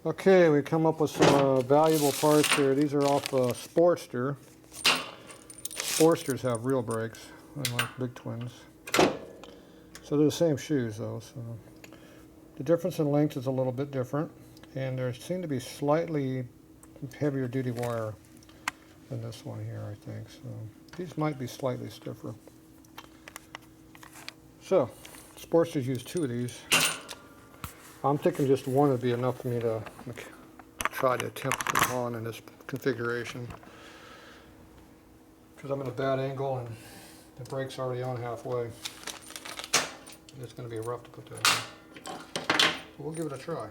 Okay, we come up with some valuable parts here. These are off Sportster. Sportsters have real brakes, unlike Big Twins. So they're the same shoes though. So the difference in length is a little bit different, and there seem to be slightly heavier duty wire than this one here, I think. So these might be slightly stiffer. So Sportsters use 2 of these. I'm thinking just one would be enough for me to try to attempt to put on in this configuration. Because I'm in a bad angle and the brake's already on halfway. It's going to be rough to put that on. So we'll give it a try.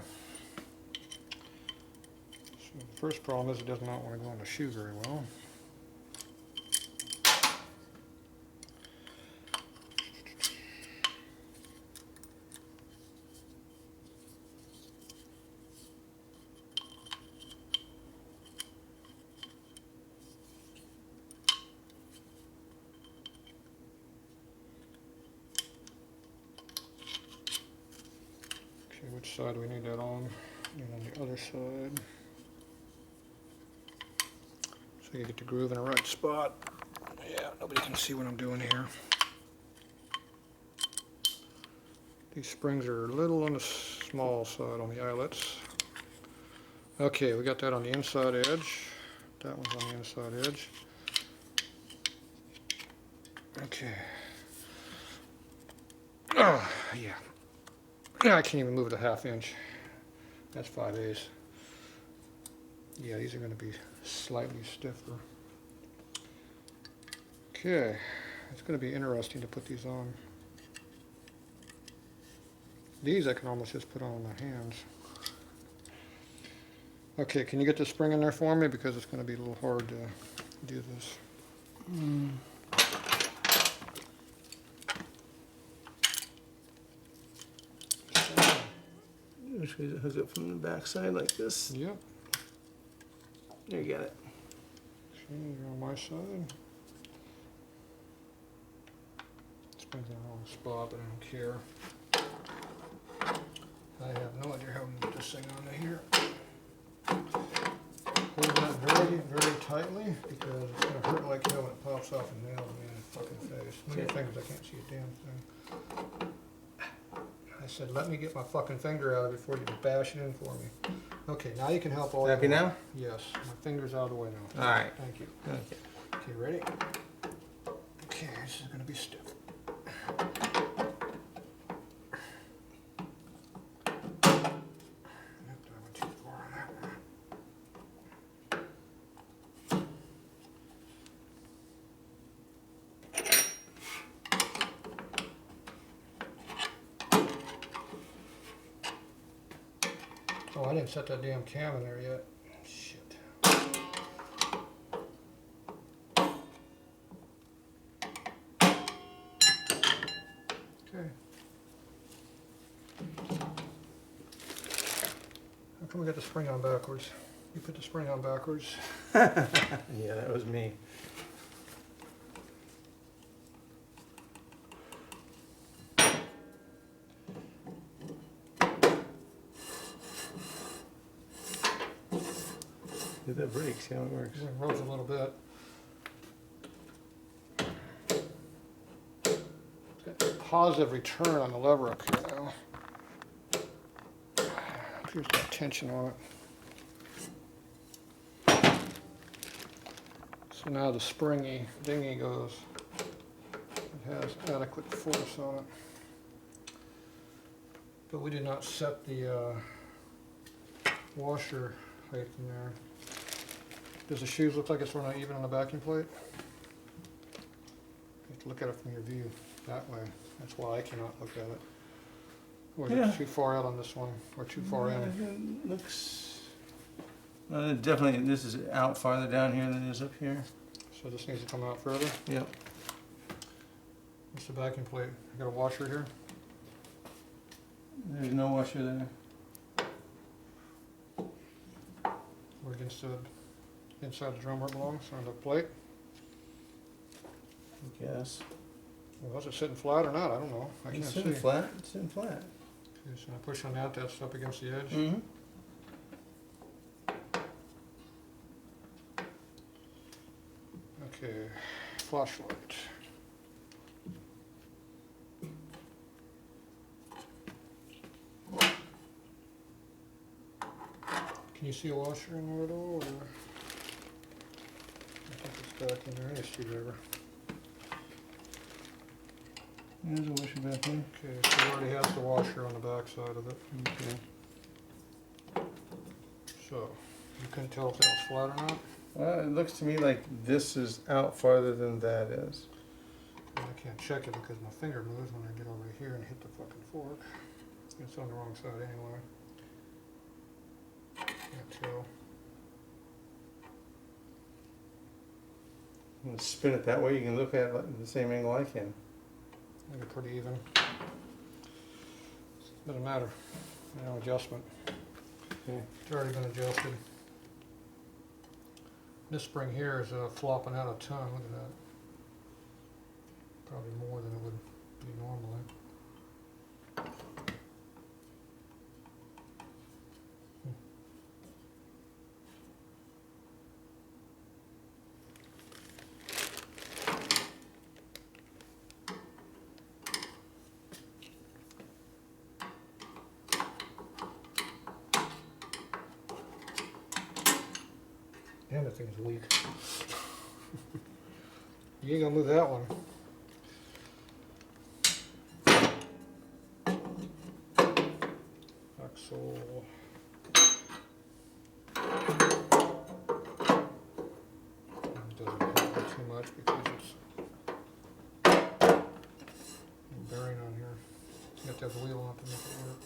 So the first problem is it does not want to go on the shoe very well. Which side do we need that on? And on the other side. So you get the groove in the right spot. Yeah, nobody can see what I'm doing here. These springs are a little on the small side on the eyelets. Okay, we got that on the inside edge. That one's on the inside edge. Okay. Oh, yeah. Yeah, I can't even move it a ½ inch. That's 5/8. Yeah, these are going to be slightly stiffer. Okay, it's going to be interesting to put these on. These I can almost just put on my hands. Okay, can you get the spring in there for me? Because it's going to be a little hard to do this. Which way does it hook up from the back side like this? Yep. There, you got it. Okay, you're on my side. Springs in the wrong spot, but I don't care. I have no idea how I'm going to get this thing onto here. Hold that very, very tightly because it's going to hurt like hell when it pops off and nails me in the fucking face. Move your fingers, I can't see a damn thing. I said, let me get my fucking finger out of it before you bash it in for me. Okay, now you can help all Happy now? Yes, my finger's out of the way now. All right. Thank you. Okay. Okay, ready? Okay, this is going to be stiff. Oh, I didn't set that damn cam in there yet. Shit. Okay. How come we got the spring on backwards? You put the spring on backwards. Yeah, that was me. That breaks, how it works. It rolls a little bit. It's got a positive return on the lever up here now. Here's that tension on it. So now the springy dinghy goes. It has adequate force on it. But we did not set the washer height in there. Does the shoes look like it's sort of even on the backing plate? You have to look at it from your view that way. That's why I cannot look at it. Or is it too far out on this one, or too far in? It looks... definitely, this is out farther down here than it is up here. So this needs to come out further? Yep. What's the backing plate? You got a washer here? There's no washer there. Or against the inside the drum where it belongs, on the plate? I guess. Well, is it sitting flat or not? I don't know. I can't It's see. sitting flat. It's sitting flat. Okay, so I push on that, that's up against the edge. Mm-hmm. flashlight. Can you see a washer in there at all? Or? I think it's back in there. Any screwdriver. There's a washer back there. Okay, so it already has the washer on the back side of it. Okay. So, you couldn't tell if that was flat or not? It looks to me like this is out farther than that is. I can't check it because my finger moves when I get over here and hit the fucking fork. It's on the wrong side anyway. Can't tell. I'm gonna spin it that way. You can look at it at the same angle I can. Maybe pretty even. Doesn't matter. No adjustment. Okay. It's already been adjusted. This spring here is flopping out a ton. Look at that. Probably more than it would be normally. Damn, that thing's weak. You ain't gonna move that one. Axle. It doesn't help too much because it's bearing on here. You have to have the wheel on to make it work.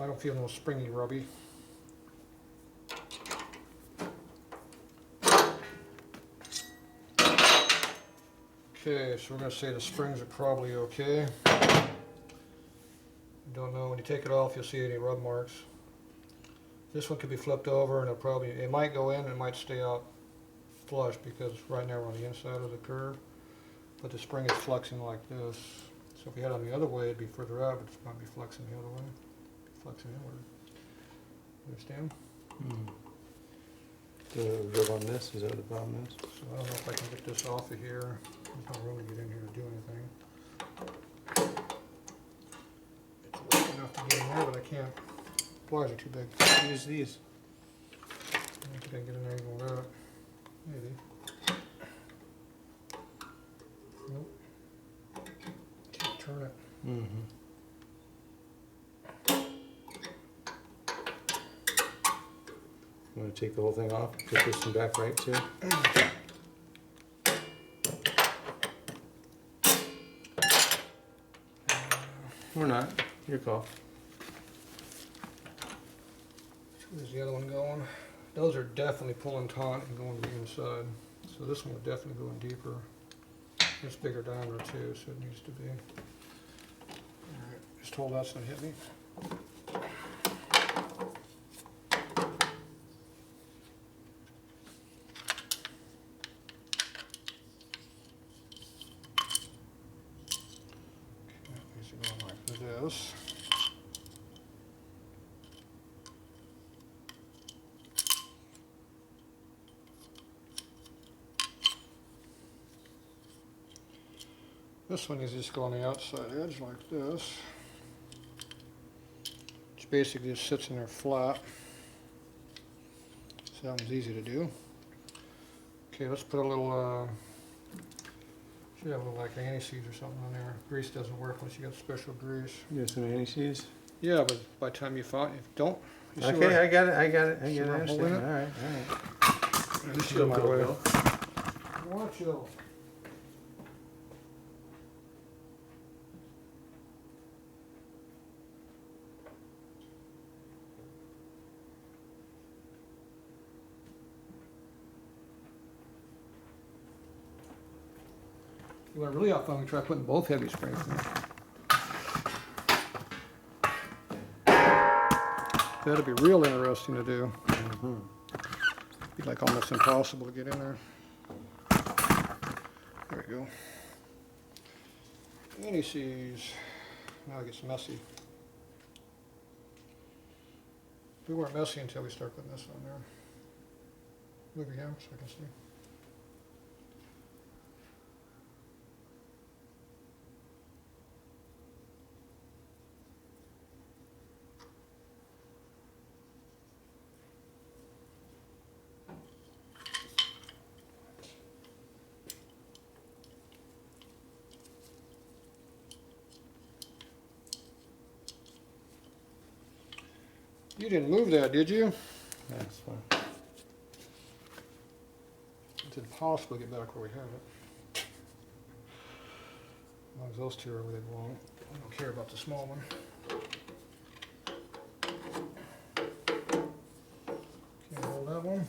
I don't feel no springy rubby. Okay, so we're going to say the springs are probably okay. Don't know, when you take it off you'll see any rub marks. This one could be flipped over and it might go in and it might stay out flush because right now we're on the inside of the curve. But the spring is flexing like this. So if you had it on the other way it'd be further out, but it's going to be flexing the other way. Flexing inward. Understand? The rub on this, is that what the problem is? So I don't know if I can get this off of here. There's no room to get in here to do anything. It's weak enough to get in there, but I can't. Pliers are too big. Use these. I don't think I can get in there even with that. Maybe. Nope. Can't turn it. Mm-hmm. I'm going to take the whole thing off, put this one back right too. Or not, your call. Where's the other one going? Those are definitely pulling taut and going to the inside. So this one would definitely go in deeper. It's bigger diameter too, so it needs to be. Alright, just hold that so it hit me. Going like this. This one is just go on the outside edge like this, which basically just sits in there flat. So that one's easy to do. Okay, let's put a little, should have a little like anti-seize or something on there. Grease doesn't work unless you got special grease. You got some anti-seize? Yeah, but by the time you find, if don't. You see Okay, where, I got it. I see where I'm understand. holding it? Alright. This is my way. Watch out. You want to really have fun, we try putting both heavy springs in. That'd be real interesting to do. Mm-hmm. Be like almost impossible to get in there. There we go. Anti-seize. Now it gets messy. We weren't messy until we start putting this on there. Move your hammer so I can see. You didn't move that, did you? That's fine. It's impossible to get back where we have it. As long as those two are where they belong. I don't care about the small one. Can't hold that one.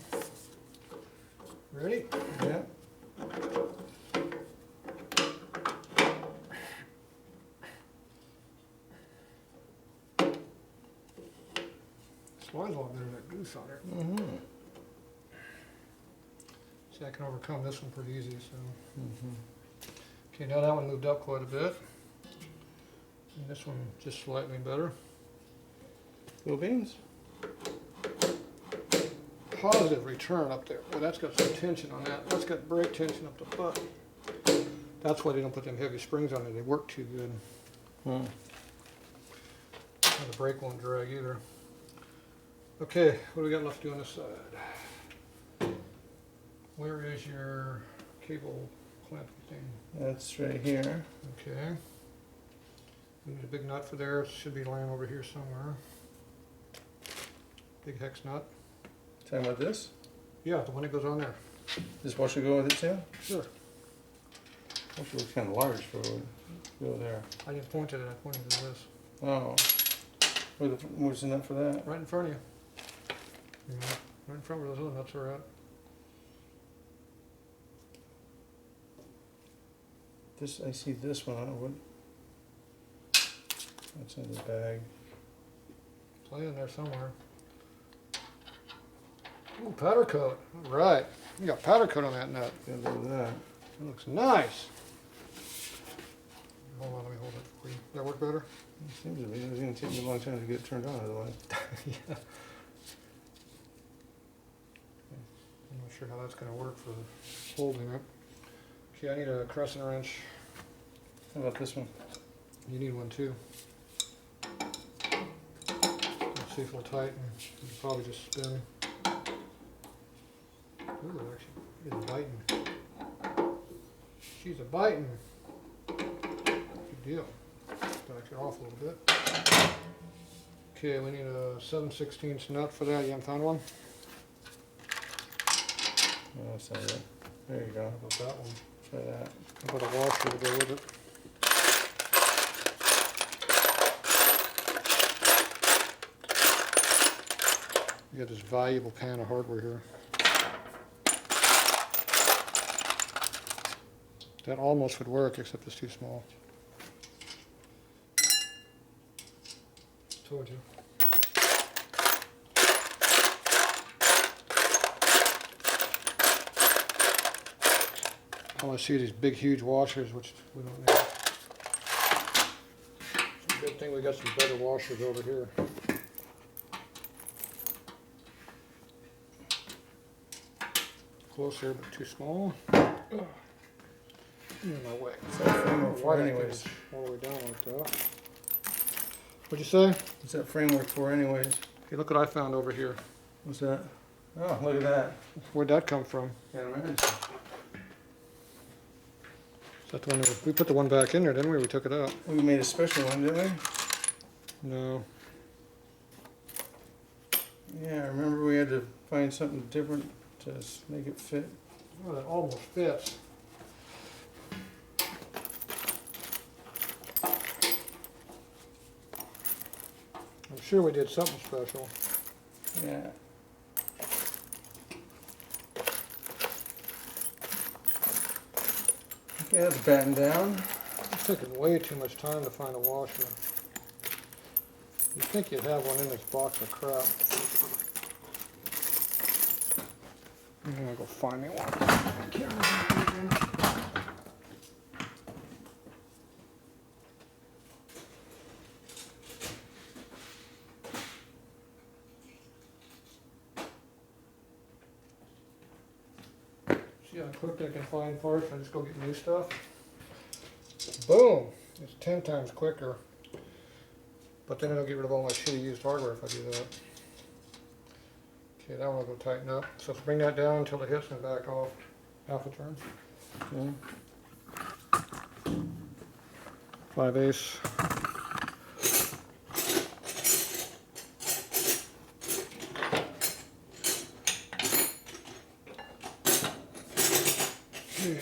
Ready? Yeah. Slides a lot better than that goose on it. Mm-hmm. See, I can overcome this one pretty easy, so. Mm-hmm. Okay, now that one moved up quite a bit. And this one just slightly better. Little beans. Positive return up there. Well, that's got some tension on that. That's got brake tension up the butt. That's why they don't put them heavy springs on it. They work too good. Hmm. And the brake won't drag either. Okay, what do we got left to do on this side? Where is your cable clamp thing? That's right here. Okay. We need a big nut for there. It should be laying over here somewhere. Big hex nut. Talking about this? Yeah, the one that goes on there. This washer go with it too? Sure. Washer looks kind of large for it. Go there. I didn't point at it. I pointed to this. Oh. Where's the nut for that? Right in front of you. Yeah, right in front where those other nuts are at. This, I see this one. I don't know what. That's in the bag. It's laying there somewhere. Ooh, powder coat. All right. You got powder coat on that nut. Got a little of that. That looks nice. Hold on, let me hold it for you. Does that work better? It seems to be. It's going to take me a long time to get it turned on otherwise. Yeah. I'm not sure how that's going to work for holding it. Okay, I need a crescent wrench. How about this one? You need one too. Let's see if it'll tighten. You can probably just spin. Ooh, actually, it's biting. She's a biting. Good deal. Back it off a little bit. Okay, we need a 7/16 nut for that. You haven't found one? Oh, that's not it. There you go. How about that one? Try that. How about a washer to go with it? You got this valuable pan of hardware here. That almost would work, except it's too small. Told you. All I see are these big, huge washers, which we don't need. It's a good thing we got some better washers over here. Close here, but too small. Ugh. In my way. What's that framework Why for that anyways? thing's all the way down like that. What'd you say? What's that framework for anyways? Hey, look what I found over here. What's that? Oh, look at that. Where'd that come from? Can't imagine. Is that the one that we put the one back in there, didn't we? We took it out. We made a special one, didn't we? No. Yeah, I remember we had to find something different to make it fit. Oh, that almost fits. I'm sure we did something special. Yeah. Okay, that's battened down. It's taking way too much time to find a washer. You'd think you'd have one in this box of crap. I'm gonna go find me one. I can't remember. Yeah, quickly I can find parts. I just go get new stuff. Boom! It's 10 times quicker. But then it'll get rid of all my shitty used hardware if I do that. Okay, that one will go tighten up. So let's bring that down until it hits and back off half a turn. Okay. 5/8. Okay.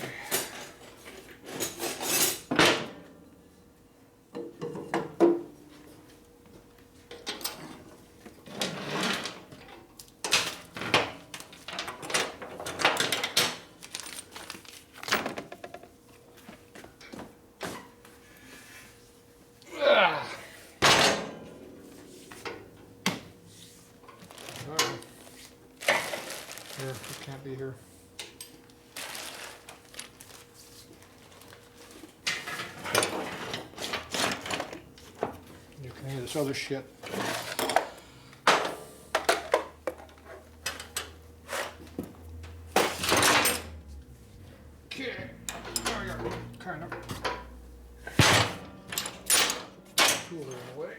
Here, this can't be here. You can hear this other shit. Okay, there we go. Kind of. Tool in the way.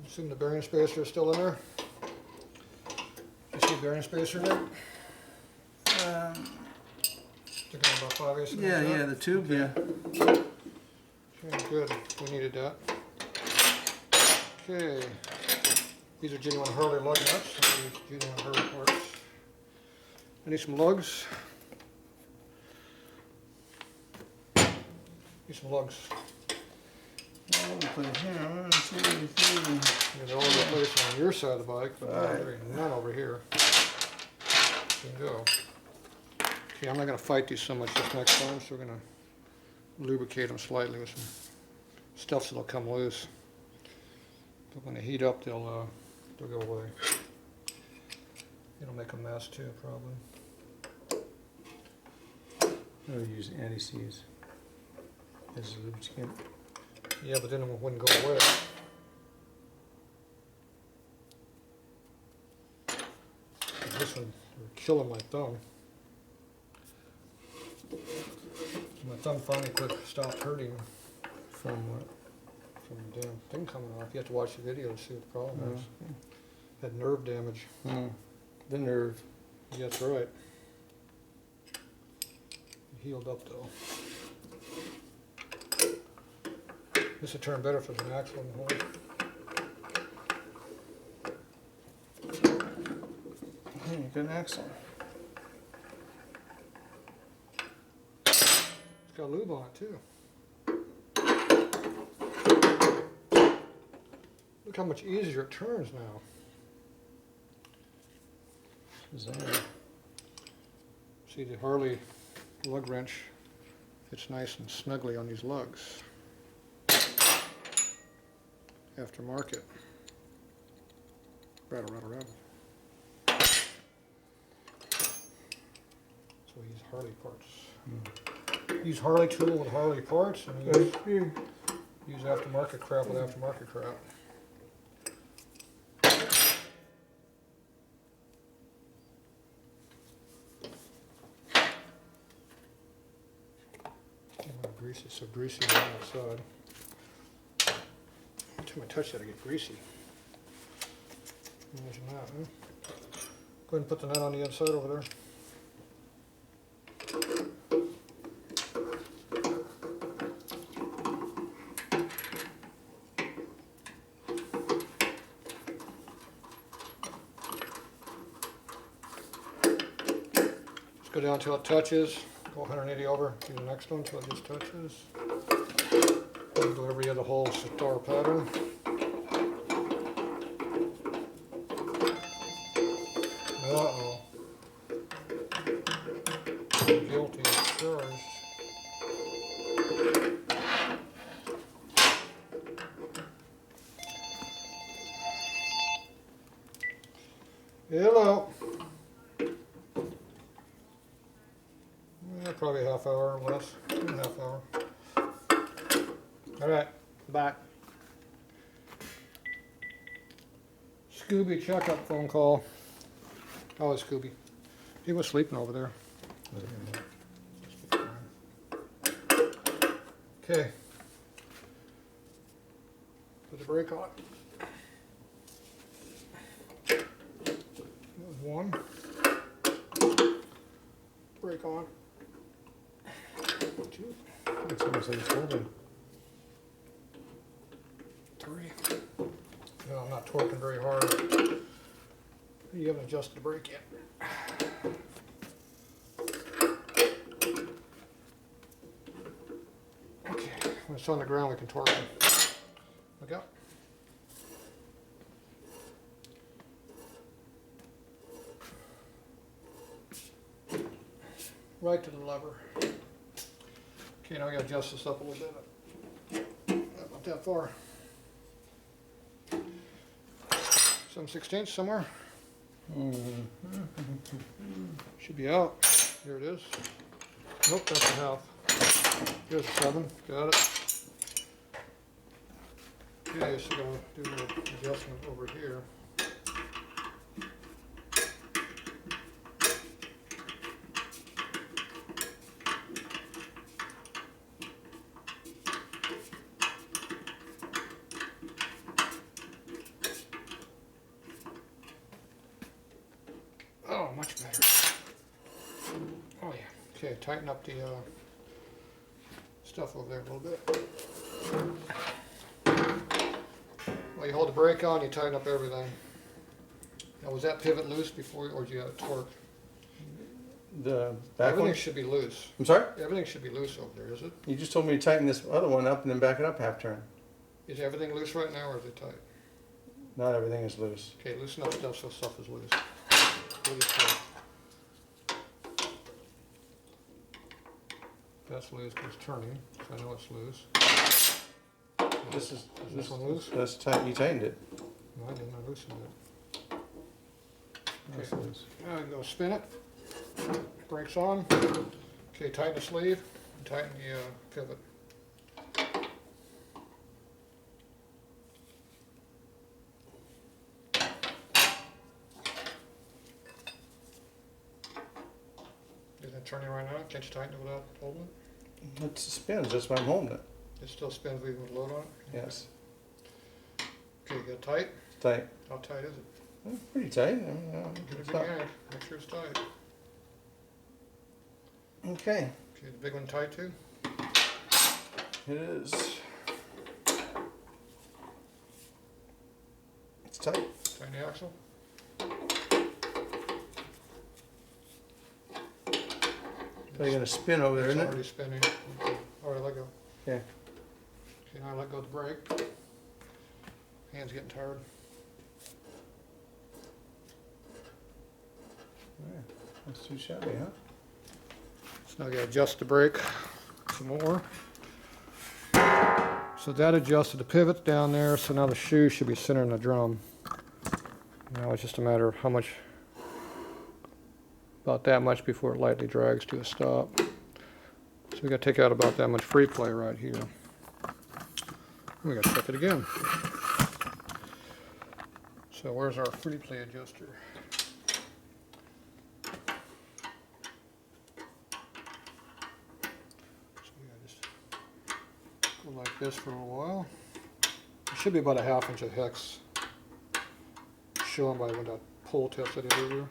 Assume the bearing spacer is still in there. You see the bearing spacer in there? Sticking about 5/8. Yeah, yeah, the tube, yeah. Okay, good. We needed that. Okay. These are genuine Harley lug nuts. These genuine Harley parts. I need some lugs. Need some lugs. All over the place here. I'm gonna see what you see. Yeah, they're all over the place on your side of the bike, but none over here. You can go. Okay, I'm not going to fight these so much this next time, so we're going to lubricate them slightly with some stuff so they'll come loose. But when they heat up, they'll go away. It'll make a mess too, probably. I'll use anti-seize as a lubricant. Yeah, but then it wouldn't go away. This one, we're killing my thumb. My thumb finally stopped hurting. From what? From the damn thing coming off. You have to watch the video to see what the problem is. Had nerve damage. The nerve. Yeah, that's right. It healed up though. This would turn better if it was an axle in the hole. Good axle. It's got lube on it too. Look how much easier it turns now. See, the Harley lug wrench fits nice and snugly on these lugs. Aftermarket. Rattle, rattle, rattle. So we use Harley parts. Use Harley tool with Harley parts, and use aftermarket crap with aftermarket crap. Greasy, so greasy on the outside. Every time I touch that, I get greasy. Imagine that, huh? Go ahead and put the nut on the inside over there. Just go down until it touches. Go 180 over to the next one until it just touches. And do every other hole star pattern. Uh-oh. Guilty as charged. Hello. Probably a half hour or less. A half hour. All right, back. Scooby checkup phone call. Oh, it's Scooby. He was sleeping over there. Okay. Put the brake on. That was one. Brake on. Two. It's almost like it's holding. Three. No, I'm not torquing very hard. You haven't adjusted the brake yet. Okay, when it's on the ground we can torque it. Look out. Right to the lever. Okay, now we gotta adjust this up a little bit. Not that far. 7/16 somewhere. Should be out. Here it is. Nope, that's a half. Here's a 7. Got it. Okay, so I'm going to do an adjustment over here. Oh, much better. Oh yeah. Okay, tighten up the stuff over there a little bit. Well, you hold the brake on, you tighten up everything. Now, was that pivot loose before, or did you have it torqued? The back Everything one? should be loose. I'm sorry? Everything should be loose over there, is it? You just told me to tighten this other one up and then back it up half turn. Is everything loose right now, or is it tight? Not everything is loose. Okay, loosen up stuff so stuff is loose. Really tight. That's loose because it's turning, so I know it's loose. Is this one loose? That's tight. You tightened it. No, I didn't. I loosened it. That's Okay. loose. Now I can go spin it. Brakes on. Okay, tighten the sleeve and tighten the pivot. Isn't it turning right now? Can't you tighten it without holding it? It spins. That's why I'm holding it. It still spins even with load on it? Yes. Okay, you got it tight? It's tight. How tight is it? Pretty tight. I mean, Give it it's a not- big yank. Make sure it's tight. Okay. Okay, the big one tight too? It is. It's tight. Tighten the axle? So you're gonna spin over there, It's isn't already it? spinning. Okay. All right, let go. Okay. Okay, now I let go of the brake. Hand's getting tired. Yeah, that's too shabby, huh? So now I gotta adjust the brake some more. So that adjusted the pivots down there, so now the shoe should be centering the drum. Now it's just a matter of how much, about that much before it lightly drags to a stop. So we gotta take out about that much free play right here. We gotta check it again. So where's our free play adjuster? So we gotta just go like this for a little while. It should be about a 1/2 inch of hex shown by when that pull test I did earlier.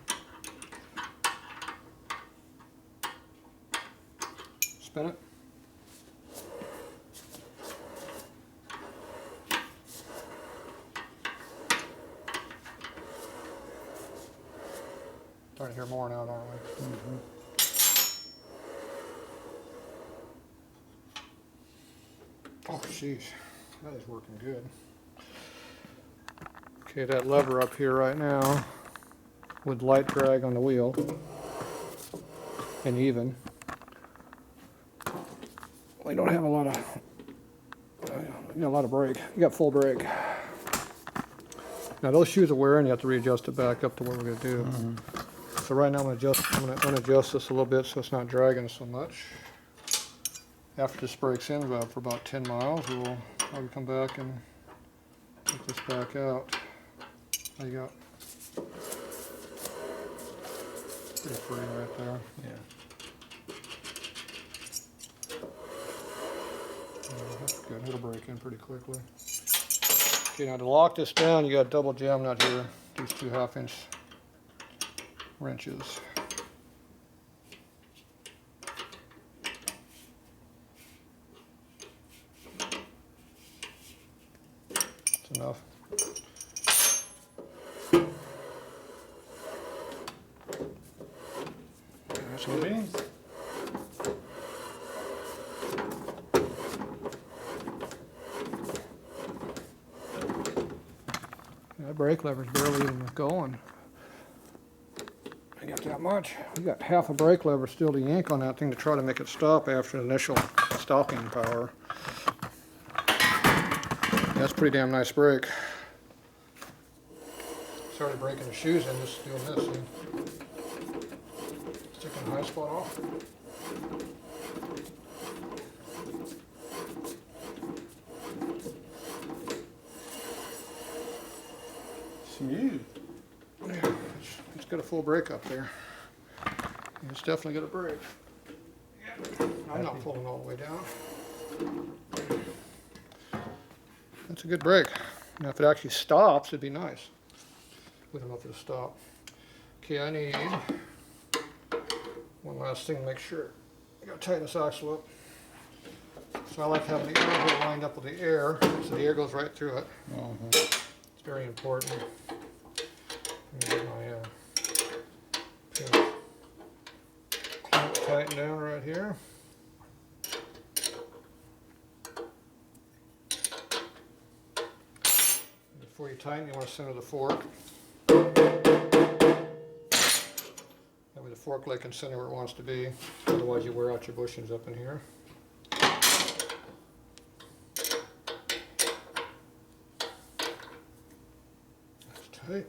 Spin it. Starting to hear more now, aren't we? Oh, jeez, that is working good. Okay, that lever up here right now with light drag on the wheel and even. We don't have a lot of, you know, a lot of brake. You got full brake. Now those shoes are wearing. You have to readjust it back up to what we're going to do. So right now I'm going to adjust this a little bit so it's not dragging so much. After this breaks in for about 10 miles, we'll probably come back and take this back out. There you go. Pretty free right there. Yeah. That's good. It'll break in pretty quickly. Okay, now to lock this down, you got a double jam nut here. These 2 1/2-inch wrenches. That's enough. Cool beans. That brake lever's barely even going. I got that much. We got half a brake lever still to yank on that thing to try to make it stop after the initial stopping power. That's a pretty damn nice brake. Started breaking the shoes in just doing this. See? Sticking the high spot off. Smooth. Yeah, it's got a full brake up there. It's definitely got a brake. I'm not pulling all the way down. That's a good brake. Now if it actually stops, it'd be nice. We don't know if it'll stop. Okay, I need one last thing to make sure. I gotta tighten this axle up. So I like having the air hole lined up with the air, so the air goes right through it. It's very important. Let me get my pin clamp tightened down right here. Before you tighten, you want to center the fork. That way the fork leg can center where it wants to be. Otherwise you wear out your bushings up in here. That's tight.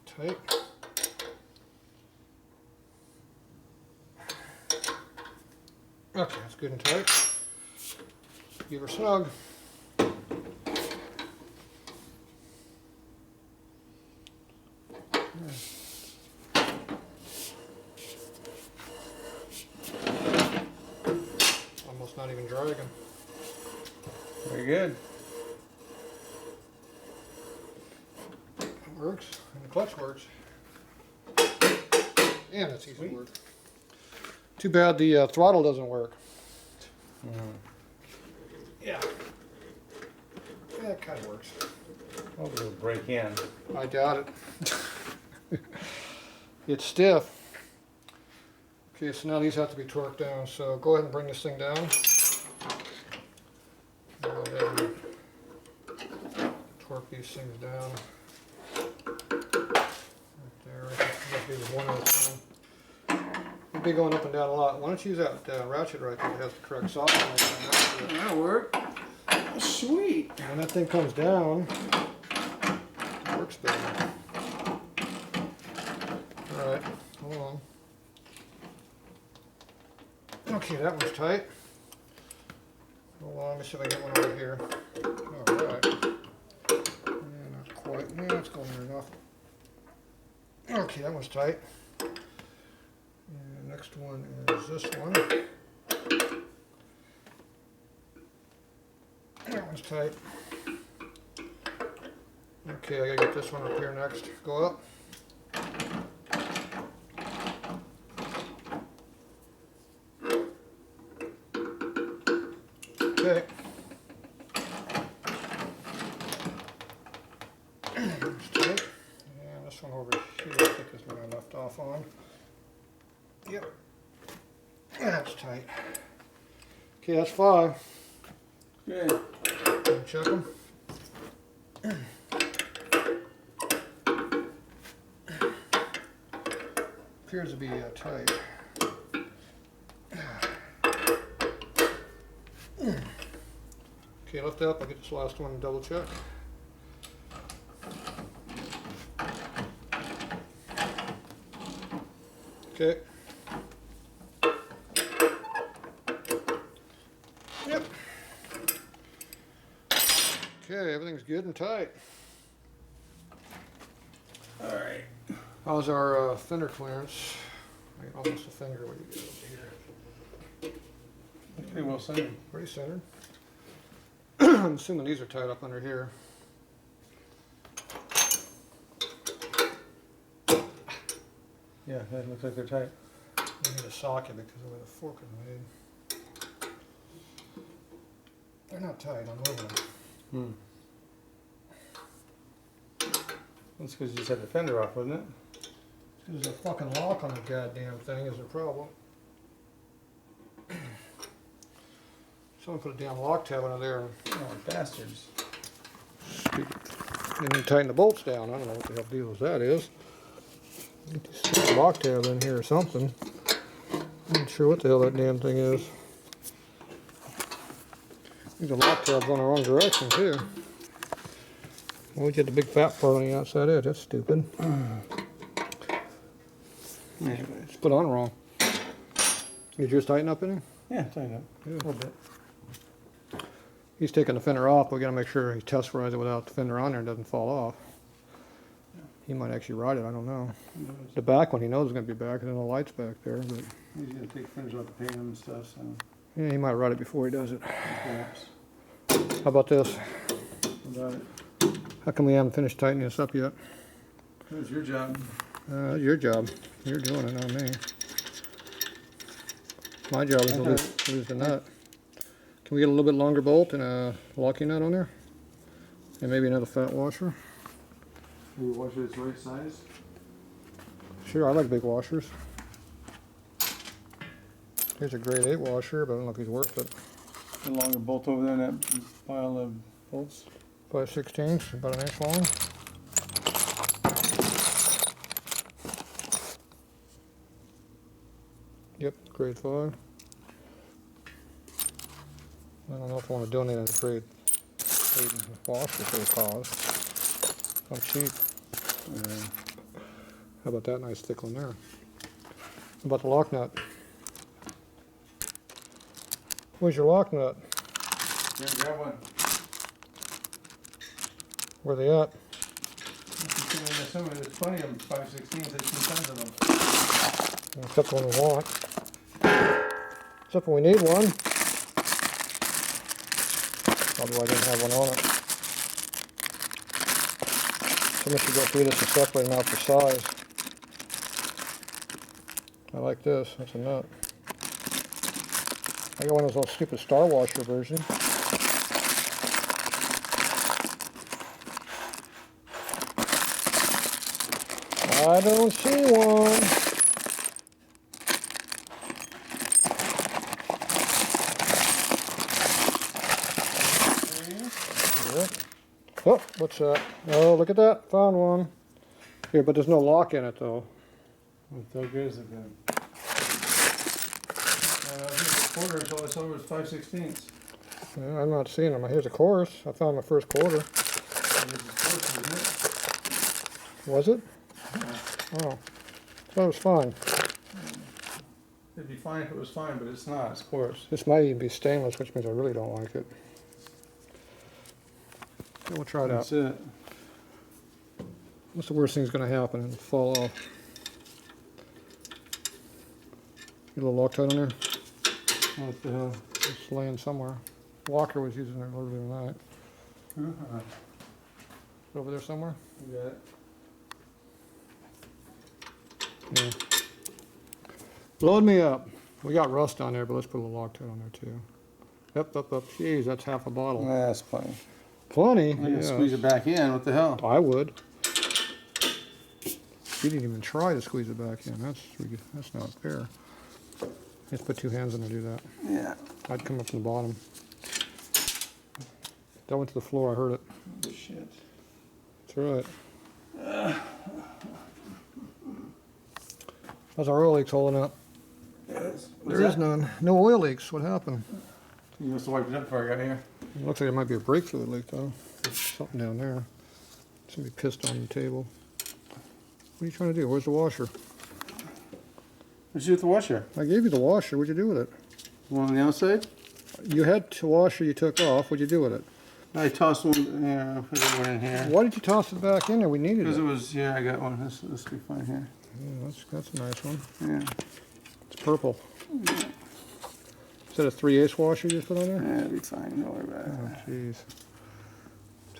Tight. Okay, that's good and tight. Give her snug. Almost not even dragging. Very good. It works, and the clutch works. And it's easy to work. Too bad the throttle doesn't work. Yeah. Yeah, it kind of works. Oh, it'll break in. I doubt it. It's stiff. Okay, so now these have to be torqued down. So go ahead and bring this thing down. Go ahead and torque these things down. Right there. Just do one at a time. You'll be going up and down a lot. Why don't you use that ratchet right there that has the correct socket on it. That'll work. Sweet. When that thing comes down, it works better. Alright, hold on. Okay, that one's tight. Hold on, let me see if I get one over here. Alright. Yeah, not quite. Yeah, it's going there enough. Okay, that one's tight. And next one is this one. That one's tight. Okay, I gotta get this one up here next. Go up. Okay. That's tight. And this one over here, I think is where I left off on. Yep. That's tight. Okay, that's 5. Good. Check them. Appears to be tight. Okay, lift up. I'll get this last one and double check. Okay. Yep. Okay, everything's good and tight. How's our fender clearance? Wait, almost a finger. What do you get over here? Pretty well centered. Pretty centered. I'm assuming these are tied up under here. Yeah, that looks like they're tight. I need a socket because of the way the fork is made. They're not tight. I'm moving them. That's because you just had the fender off, wasn't it? There's a fucking lock on the goddamn thing is a problem. Someone put a damn lock tab under there. Oh, bastards. Stupid. They need to tighten the bolts down. I don't know what the hell deal that is. Need to stick a lock tab in here or something. I'm not sure what the hell that damn thing is. These are lock tabs on the wrong direction too. Well, we get the big fat part on the outside edge. That's stupid. Anyways. It's put on wrong. Did yours tighten up in there? Yeah, tighten up. Yeah. A little bit. He's taking the fender off. We got to make sure he test rides it without the fender on there and doesn't fall off. He might actually ride it. I don't know. The back one he knows is going to be back, and then the light's back there. But He's going to take fenders off to paint them and stuff, so yeah, he might ride it before he does it. perhaps. How about this? About it. How come we haven't finished tightening this up yet? It was your job. Your job. You're doing it, not me. My job is to lose the nut. Can we get a little bit longer bolt and a locking nut on there? And maybe another fat washer? Maybe wash it its right size. Sure, I like big washers. Here's a grade 8 washer, but I don't know if he's worth it. A longer bolt over there in that pile of bolts. 5/16, about an inch long. Yep, grade 5. I don't know if I want to donate a grade 8 washer for the cause. I'm cheap. How about that nice thick one there? How about the lock nut? Where's your lock nut? Yeah, grab one. Where they at? There's plenty of 5/16s, there's 2 tons of them. Except when we want. Except when we need one. Although I didn't have one on it. Somebody should go through this and separate them out for size. I like this. That's a nut. I got one of those little stupid Star Washer version. I don't see one. Yep. Oh, what's that? Oh, look at that. Found one. Here, but there's no lock in it, though. How good is it then? I think it's a quarter until I saw it was 5/16. Yeah, I'm not seeing them. Here's a course. I found my first quarter. Was it? Oh. That was fine. It'd be fine if it was fine, but it's not. It's coarse. This might even be stainless, which means I really don't like it. Okay, we'll try it out. That's it. What's the worst thing's going to happen? It'll fall off. Get a little Loctite on there. What the hell? It's laying somewhere. Walker was using it earlier tonight. Over there somewhere? You got it. Yeah. Load me up. We got rust on there, but let's put a little Loctite on there too. Yep. Jeez, that's half a bottle. That's plenty. Plenty? I can Yeah. squeeze it back in. What the hell? I would. You didn't even try to squeeze it back in. That's not fair. Let's put 2 hands in to do that. Yeah. I'd come up from the bottom. That went to the floor. I heard it. Oh, shit. That's right. How's our oil leaks holding up? There is none. No oil leaks. What happened? You must have wiped it up before I got here. It looks like it might be a brake fluid leak though. There's something down there. Somebody pissed on the table. What are you trying to do? Where's the washer? What'd you do with the washer? I gave you the washer. What'd you do with it? The one on the outside? You had the washer you took off. What'd you do with it? I tossed one. Yeah, I put one in here. Why did you toss it back in there? We needed Because it. it was. Yeah, I got one. This will be fine here. Yeah, that's a nice one. Yeah. It's purple. Is that a 3/8 washer you just put on there? Yeah, it'll be fine. Don't worry about it. Oh, jeez.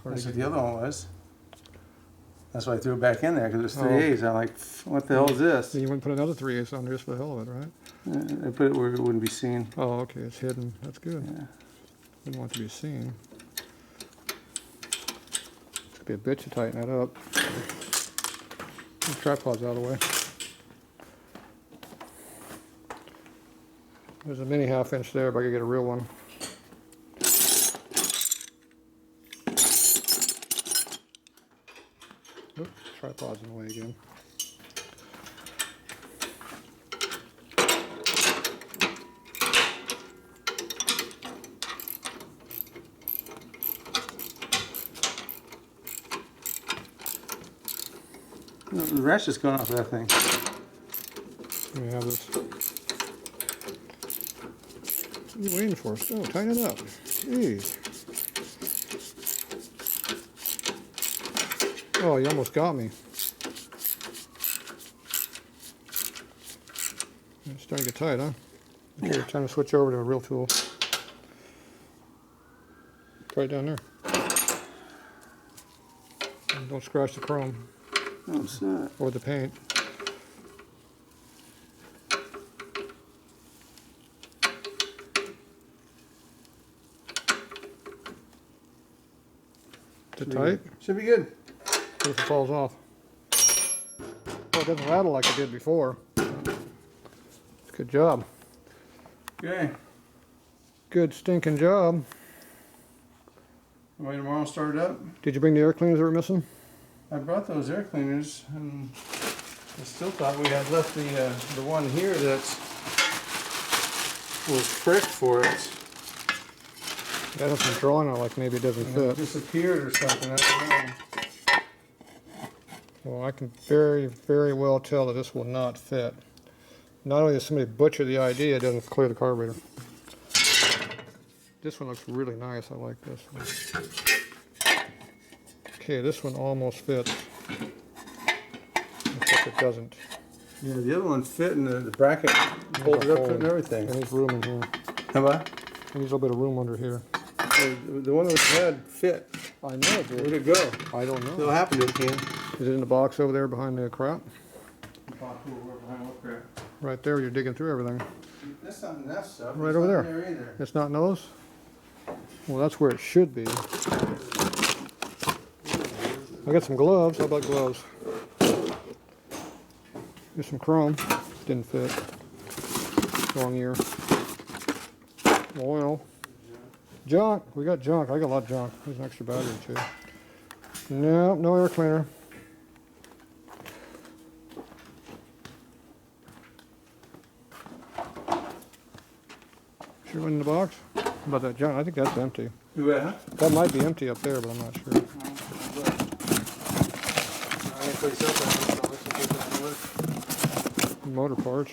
That's what the other one was. That's why I threw it back in there because it was 3/8. I'm like, what the hell is this? You wouldn't put another 3/8 on there just for the hell of it, right? I put it where it wouldn't be seen. Oh, okay, it's hidden. That's good. Yeah. Didn't want it to be seen. Could be a bitch to tighten that up. The tripod's out of the way. There's a mini 1/2 inch there, but I could get a real one. Oops, tripod's in the way again. The rest is going off that thing. Let me have this. What are you waiting for? Oh, tighten it up. Jeez. Oh, you almost got me. It's starting to get tight, huh? Okay, time to switch over to a real tool. Right down there. And don't scratch the chrome. No, it's not. Or the paint. Is it tight? Should be good. What if it falls off? Well, it doesn't rattle like it did before. Good job. Okay. Good stinking job. Wait, tomorrow start it up. Did you bring the air cleaners that were missing? I brought those air cleaners, and I still thought we had left the one here that was pricked for it. That has some drawing on it, like maybe it doesn't And it fit. disappeared or something. I don't know. Well, I can very, very well tell that this will not fit. Not only does somebody butcher the idea, it doesn't clear the carburetor. This one looks really nice. I like this one. Okay, this one almost fits. Except it doesn't. Yeah, the other one fit in the bracket, pulled it up and everything. And there's room in here. How about? And there's a little bit of room under here. The one that was had fit. I know it Where'd did. it go? I don't know. What happened to it, Ken? Is it in the box over there behind the crap? Right there, you're digging through everything. That's not in that stuff. Right It's over not there. in either. It's not in those? Well, that's where it should be. I got some gloves. How about gloves? Here's some chrome. Didn't fit. Wrong ear. Oil. Junk. We got junk. I got a lot of junk. There's an extra battery too. No, no air cleaner. Sure went in the box? How about that junk? I think that's empty. Yeah. That might be empty up there, but I'm not sure. Motor parts.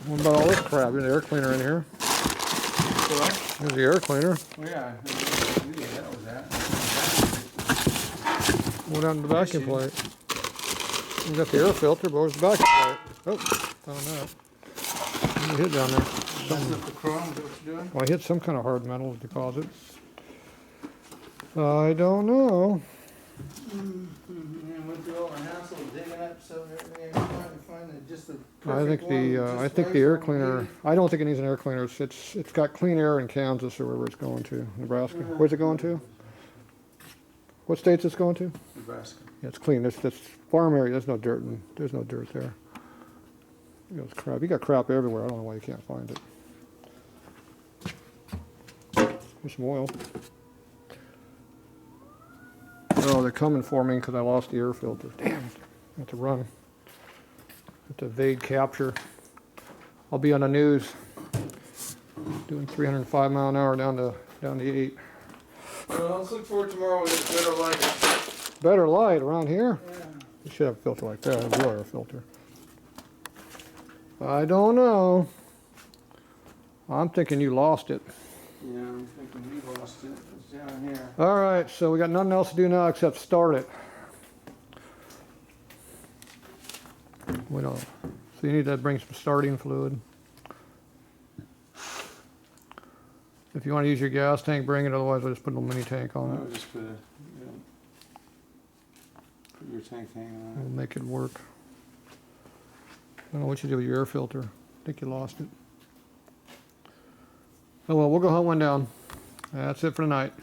What about all this crap? There's an air cleaner in here. There's the air cleaner. Yeah, that was that. What happened to the vacuum plate? We got the air filter, but where's the vacuum plate? Oh, found that. You hit down there. Messing up the chrome, is that what you're doing? Well, I hit some kind of hard metal deposit. I don't know. And went through all the hassle of digging up so everything, trying to find just the I think perfect one, the just the right air for cleaner. me. I don't think it needs an air cleaner. It's got clean air in Kansas or wherever it's going to. Nebraska. Where's it going to? What state's it's going to? Nebraska. Yeah, it's clean. This farm area. There's no dirt. There's no dirt there. You know, it's crap. You got crap everywhere. I don't know why you can't find it. Here's some oil. Oh, they're coming for me because I lost the air filter. Damn. I have to run. I have to evade capture. I'll be on the news doing 305 mile an hour down to 8. Well, let's look forward tomorrow with a better light. Better light around here. Yeah. You should have a filter like that, a real air filter. I don't know. I'm thinking you lost it. Yeah, I'm thinking we lost it. It's down here. All right, so we got nothing else to do now except start it. We don't. So you need to bring some starting fluid. If you want to use your gas tank, bring it. Otherwise, we'll just put a little mini tank on I'll it. just put your tank hanging on We'll make it work. I don't know what you did with your air filter. I think you lost it. Oh well, we'll go hunt one down. That's it for tonight.